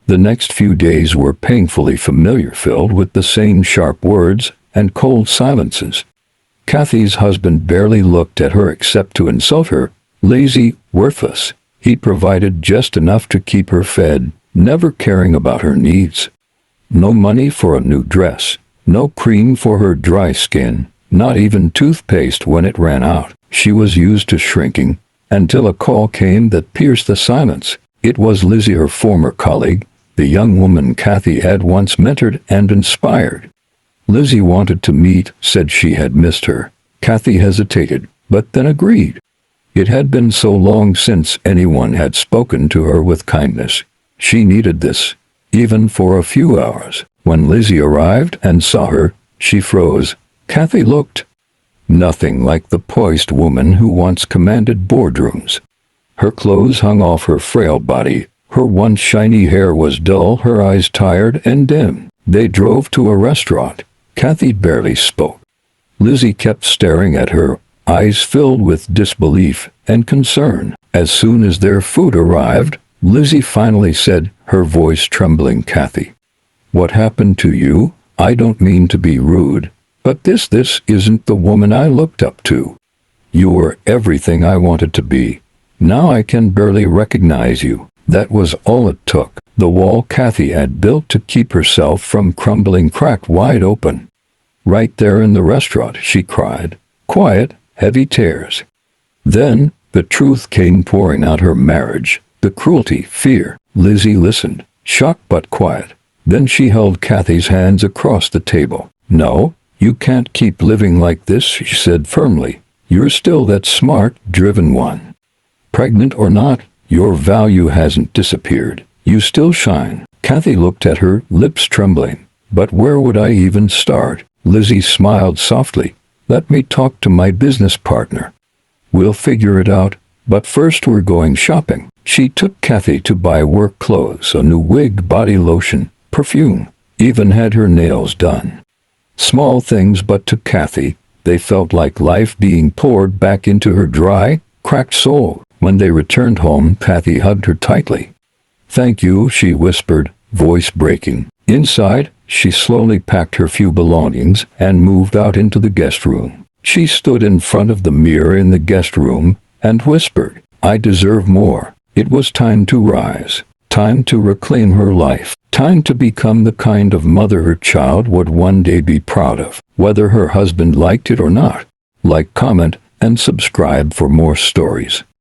The next few days were painfully familiar, filled with the same sharp words and cold silences. Kathy's husband barely looked at her except to insult her. Lazy, worthless. He provided just enough to keep her fed, never caring about her needs. No money for a new dress, no cream for her dry skin, not even toothpaste when it ran out. She was used to shrinking, until a call came that pierced the silence. It was Lizzie, her former colleague, the young woman Kathy had once mentored and inspired. Lizzie wanted to meet, said she had missed her. Kathy hesitated, but then agreed. It had been so long since anyone had spoken to her with kindness. She needed this, even for a few hours. When Lizzie arrived and saw her, she froze. Kathy looked nothing like the poised woman who once commanded boardrooms. Her clothes hung off her frail body. Her once shiny hair was dull, her eyes tired and dim. They drove to a restaurant. Kathy barely spoke. Lizzie kept staring at her, eyes filled with disbelief and concern. As soon as their food arrived, Lizzie finally said, her voice trembling, "Kathy, what happened to you? I don't mean to be rude, but this isn't the woman I looked up to. You were everything I wanted to be. Now I can barely recognize you." That was all it took. The wall Kathy had built to keep herself from crumbling cracked wide open. Right there in the restaurant, she cried. Quiet, heavy tears. Then, the truth came pouring out: her marriage, the cruelty, fear. Lizzie listened, shocked but quiet. Then she held Kathy's hands across the table. "No, you can't keep living like this," she said firmly. "You're still that smart, driven one. Pregnant or not, your value hasn't disappeared. You still shine." Kathy looked at her, lips trembling. "But where would I even start?" Lizzie smiled softly. "Let me talk to my business partner. We'll figure it out, but first we're going shopping." She took Kathy to buy work clothes, a new wig, body lotion, perfume, even had her nails done. Small things, but to Kathy, they felt like life being poured back into her dry, cracked soul. When they returned home, Kathy hugged her tightly. "Thank you," she whispered, voice breaking. Inside, she slowly packed her few belongings and moved out into the guest room. She stood in front of the mirror in the guest room and whispered, "I deserve more." It was time to rise, time to reclaim her life, time to become the kind of mother her child would one day be proud of, whether her husband liked it or not. Like, comment, and subscribe for more stories.